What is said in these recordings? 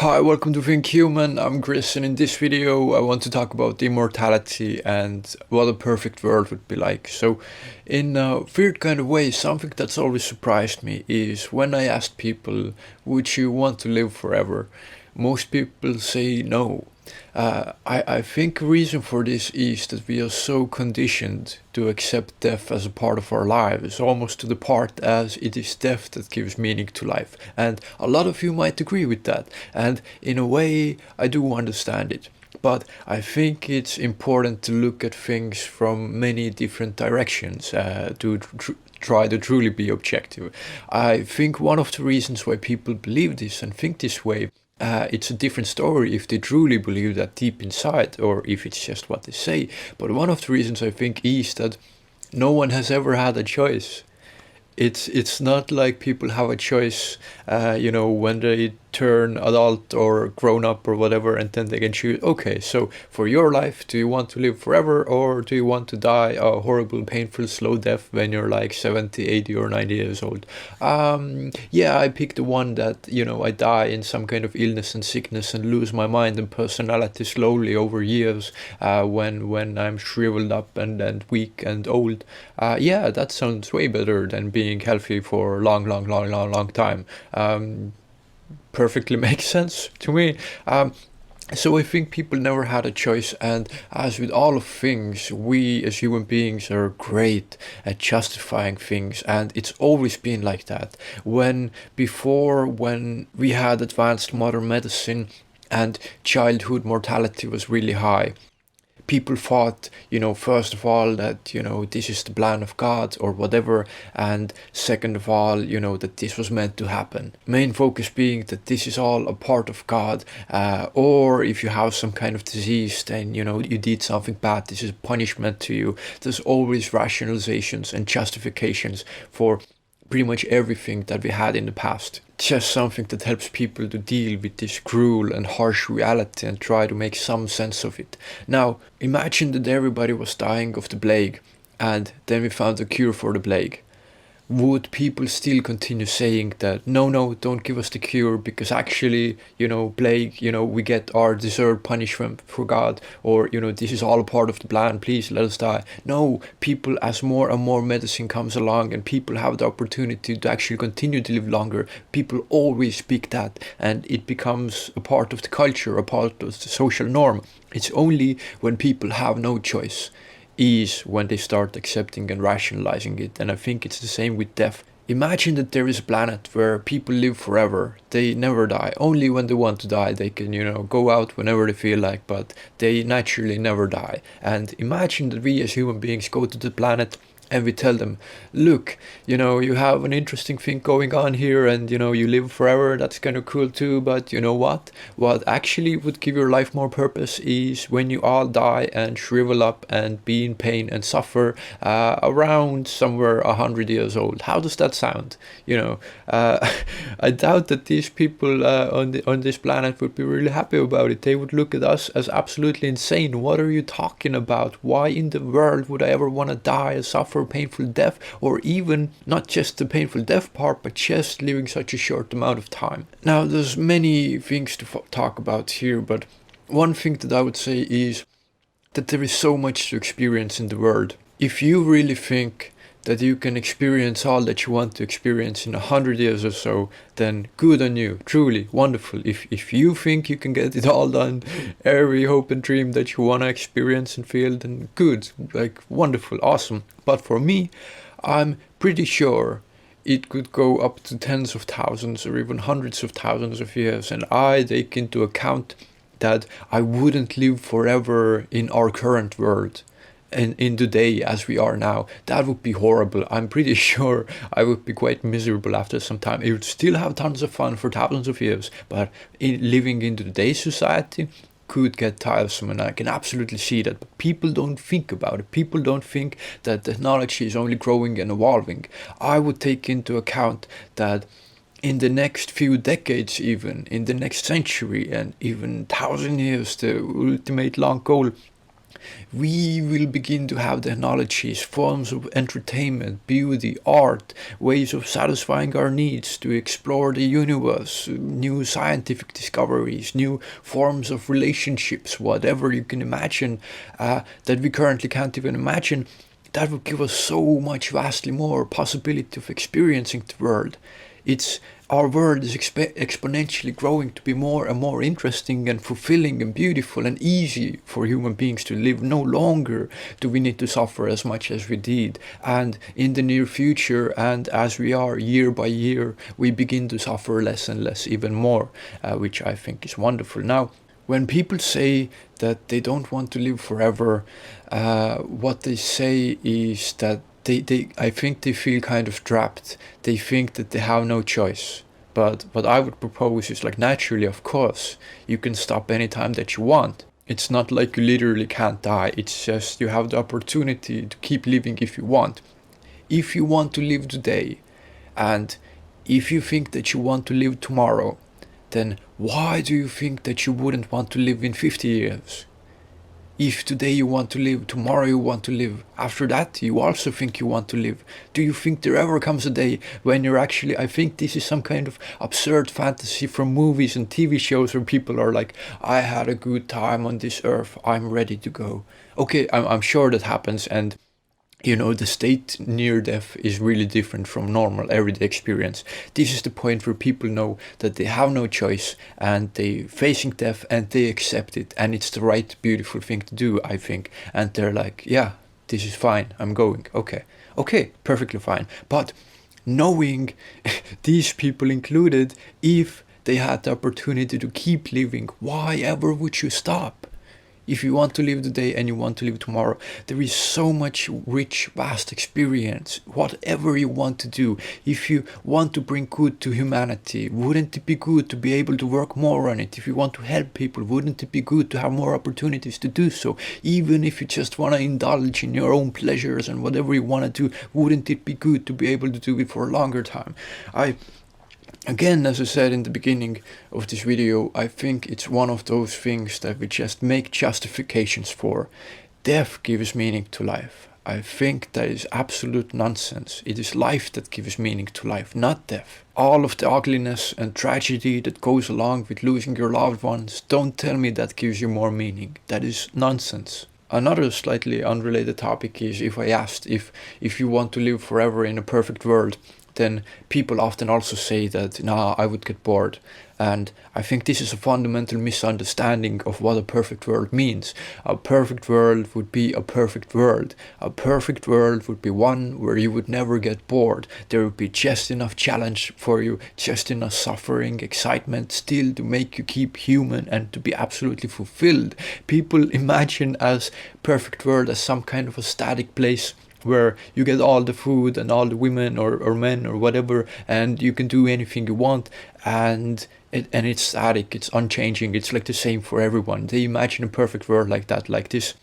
Hi, welcome to Think Human. I'm Chris, and in this video, I want to talk about immortality and what a perfect world would be like. So, in a weird kind of way, something that's always surprised me is when I asked people, would you want to live forever? Most people say no. I think a reason for this is that we are so conditioned to accept death as a part of our lives, almost to the part as it is death that gives meaning to life. And a lot of you might agree with that. And in a way, I do understand it. But I think it's important to look at things from many different directions to try to truly be objective. I think one of the reasons why people believe this and think this way, it's a different story if they truly believe that deep inside or if it's just what they say. But one of the reasons I think is that no one has ever had a choice. It's not like people have a choice, when they turn adult or grown up or whatever, and then they can choose, okay, so for your life, do you want to live forever or do you want to die a horrible, painful, slow death when you're like 70, 80 or 90 years old? Yeah, I pick the one that, I die in some kind of illness and sickness and lose my mind and personality slowly over years, when I'm shriveled up and weak and old. Yeah, that sounds way better than being healthy for a long time. Perfectly makes sense to me. So I think people never had a choice, and as with all of things, we as human beings are great at justifying things, and it's always been like that. When we had advanced modern medicine and childhood mortality was really high, people thought, first of all, that, this is the plan of God or whatever, and second of all, that this was meant to happen. Main focus being that this is all a part of God, or if you have some kind of disease, then, you did something bad, this is a punishment to you. There's always rationalizations and justifications for pretty much everything that we had in the past. Just something that helps people to deal with this cruel and harsh reality and try to make some sense of it. Now, imagine that everybody was dying of the plague, and then we found a cure for the plague. Would people still continue saying that no, don't give us the cure because actually, plague, we get our deserved punishment for God, or this is all a part of the plan, please let us die? No, people, as more and more medicine comes along and people have the opportunity to actually continue to live longer, people always speak that, and it becomes a part of the culture, a part of the social norm. It's only when people have no choice is when they start accepting and rationalizing it. And I think it's the same with death. Imagine that there is a planet where people live forever. They never die. Only when they want to die, they can, go out whenever they feel like, but they naturally never die. And imagine that we as human beings go to the planet and we tell them, look, you have an interesting thing going on here, and you live forever, that's kind of cool too, but you know what actually would give your life more purpose is when you all die and shrivel up and be in pain and suffer, around somewhere 100 years old. How does that sound? I doubt that these people on this planet would be really happy about it. They would look at us as absolutely insane. What are you talking about? Why in the world would I ever want to die and suffer painful death, or even not just the painful death part, but just living such a short amount of time? Now, there's many things to talk about here, but one thing that I would say is that there is so much to experience in the world. If you really think that you can experience all that you want to experience in 100 years or so, then good on you, truly wonderful. If you think you can get it all done, every hope and dream that you want to experience and feel, then good, like wonderful, awesome. But for me, I'm pretty sure it could go up to tens of thousands or even hundreds of thousands of years, and I take into account that I wouldn't live forever in our current world. And in today as we are now, that would be horrible. I'm pretty sure I would be quite miserable after some time. I would still have tons of fun for thousands of years, but living in today's society could get tiresome, and I can absolutely see that. But people don't think about it. People don't think that technology is only growing and evolving. I would take into account that in the next few decades, even in the next century and even 1,000 years, the ultimate long goal, we will begin to have technologies, forms of entertainment, beauty, art, ways of satisfying our needs, to explore the universe, new scientific discoveries, new forms of relationships, whatever you can imagine that we currently can't even imagine. That would give us so much vastly more possibility of experiencing the world. It's Our world is exponentially growing to be more and more interesting and fulfilling and beautiful and easy for human beings to live. No longer do we need to suffer as much as we did. And in the near future, and as we are year by year, we begin to suffer less and less even more, which I think is wonderful. Now, when people say that they don't want to live forever, what they say is that I think they feel kind of trapped. They think that they have no choice. But what I would propose is, like, naturally, of course, you can stop anytime that you want. It's not like you literally can't die. It's just you have the opportunity to keep living if you want. If you want to live today, and if you think that you want to live tomorrow, then why do you think that you wouldn't want to live in 50 years? If today you want to live, tomorrow you want to live, after that you also think you want to live. Do you think there ever comes a day when you're actually, I think this is some kind of absurd fantasy from movies and TV shows where people are like, I had a good time on this earth, I'm ready to go. Okay, I'm sure that happens, and the state near death is really different from normal everyday experience. This is the point where people know that they have no choice and they facing death and they accept it, and it's the right, beautiful thing to do, I think. And they're like, yeah, this is fine, I'm going. Okay, perfectly fine. But knowing these people included, if they had the opportunity to keep living, why ever would you stop? If you want to live today and you want to live tomorrow, there is so much rich, vast experience, whatever you want to do. If you want to bring good to humanity, wouldn't it be good to be able to work more on it? If you want to help people, wouldn't it be good to have more opportunities to do so? Even if you just want to indulge in your own pleasures and whatever you want to do, wouldn't it be good to be able to do it for a longer time? Again, as I said in the beginning of this video, I think it's one of those things that we just make justifications for. Death gives meaning to life. I think that is absolute nonsense. It is life that gives meaning to life, not death. All of the ugliness and tragedy that goes along with losing your loved ones, don't tell me that gives you more meaning. That is nonsense. Another slightly unrelated topic is, if I asked if you want to live forever in a perfect world, then people often also say that, nah, I would get bored. And I think this is a fundamental misunderstanding of what a perfect world means. A perfect world would be a perfect world. A perfect world would be one where you would never get bored. There would be just enough challenge for you, just enough suffering, excitement, still to make you keep human and to be absolutely fulfilled. People imagine as perfect world as some kind of a static place where you get all the food and all the women or men or whatever, and you can do anything you want, and it's static, it's unchanging, it's like the same for everyone. They imagine a perfect world like that, like this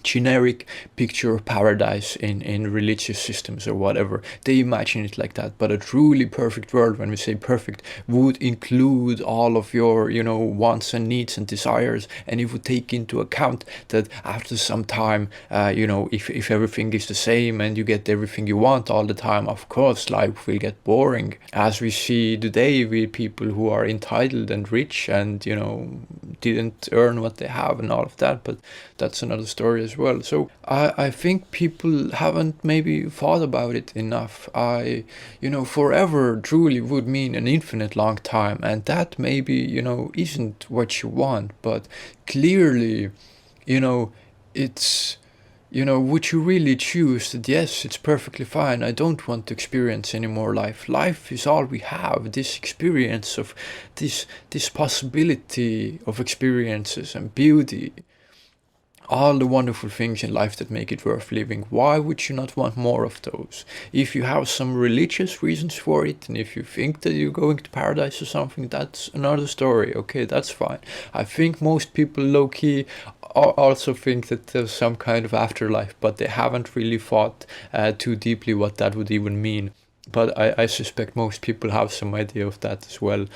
generic picture of paradise in religious systems or whatever. They imagine it like that. But a truly perfect world, when we say perfect, would include all of your wants and needs and desires, and it would take into account that after some time, if everything is the same and you get everything you want all the time, of course life will get boring, as we see today with people who are entitled and rich and didn't earn what they have and all of that. But that's another story as well. So I think people haven't maybe thought about it enough. Forever truly would mean an infinite long time, and that maybe isn't what you want. But clearly, it's would you really choose that, yes, it's perfectly fine, I don't want to experience any more life. Life is all we have, this experience of this possibility of experiences and beauty, all the wonderful things in life that make it worth living. Why would you not want more of those? If you have some religious reasons for it, and if you think that you're going to paradise or something, that's another story. Okay, that's fine. I think most people low-key also think that there's some kind of afterlife, but they haven't really thought too deeply what that would even mean. but I suspect most people have some idea of that as well.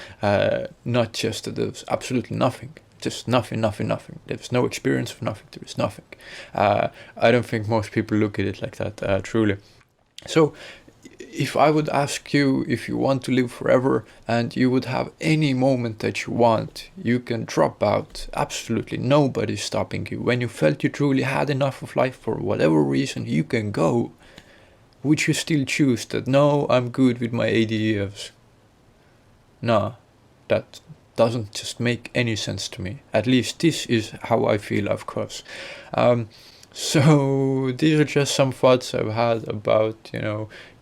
Not just that there's absolutely nothing, just nothing, nothing, nothing. There's no experience of nothing. There is nothing. I don't think most people look at it like that, truly. So, if I would ask you if you want to live forever and you would have any moment that you want, you can drop out. Absolutely nobody's stopping you. When you felt you truly had enough of life for whatever reason, you can go. Would you still choose that? No, I'm good with my 80 years. No, that doesn't just make any sense to me. At least this is how I feel, of course. So these are just some thoughts I've had about,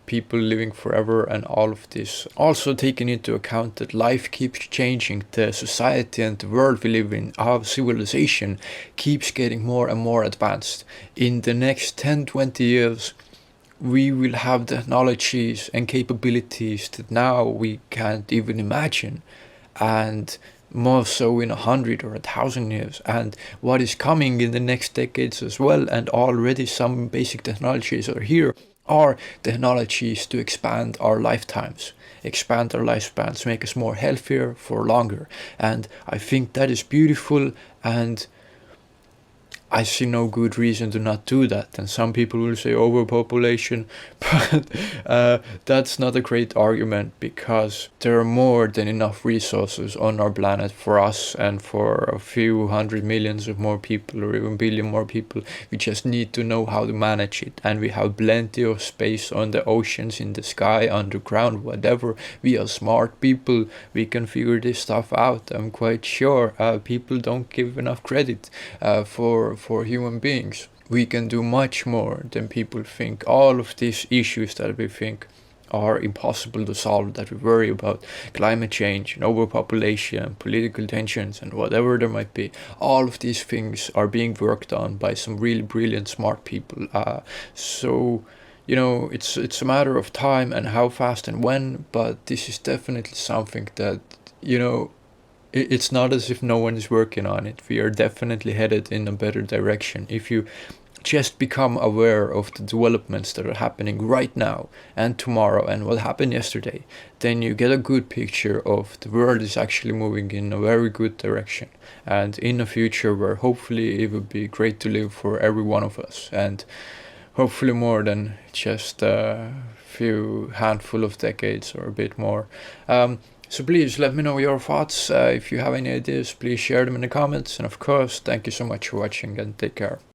people living forever and all of this. Also taking into account that life keeps changing, the society and the world we live in, our civilization keeps getting more and more advanced. In the next 10-20 years, we will have technologies and capabilities that now we can't even imagine, and more so in 100 or 1,000 years, and what is coming in the next decades as well. And already some basic technologies are here, are technologies to expand our lifetimes, expand our lifespans, make us more healthier for longer. And I think that is beautiful, and I see no good reason to not do that. And some people will say overpopulation, but that's not a great argument, because there are more than enough resources on our planet for us and for a few hundred millions of more people, or even billion more people. We just need to know how to manage it, and we have plenty of space on the oceans, in the sky, underground, whatever. We are smart people, we can figure this stuff out. I'm quite sure people don't give enough credit for human beings. We can do much more than people think. All of these issues that we think are impossible to solve, that we worry about, climate change and overpopulation, political tensions, and whatever there might be, all of these things are being worked on by some really brilliant, smart people. So it's a matter of time and how fast and when, but this is definitely something that, it's not as if no one is working on it. We are definitely headed in a better direction. If you just become aware of the developments that are happening right now and tomorrow and what happened yesterday, then you get a good picture of the world is actually moving in a very good direction, and in a future where hopefully it would be great to live for every one of us, and hopefully more than just a few handful of decades or a bit more. So please let me know your thoughts. If you have any ideas, please share them in the comments. And of course, thank you so much for watching, and take care.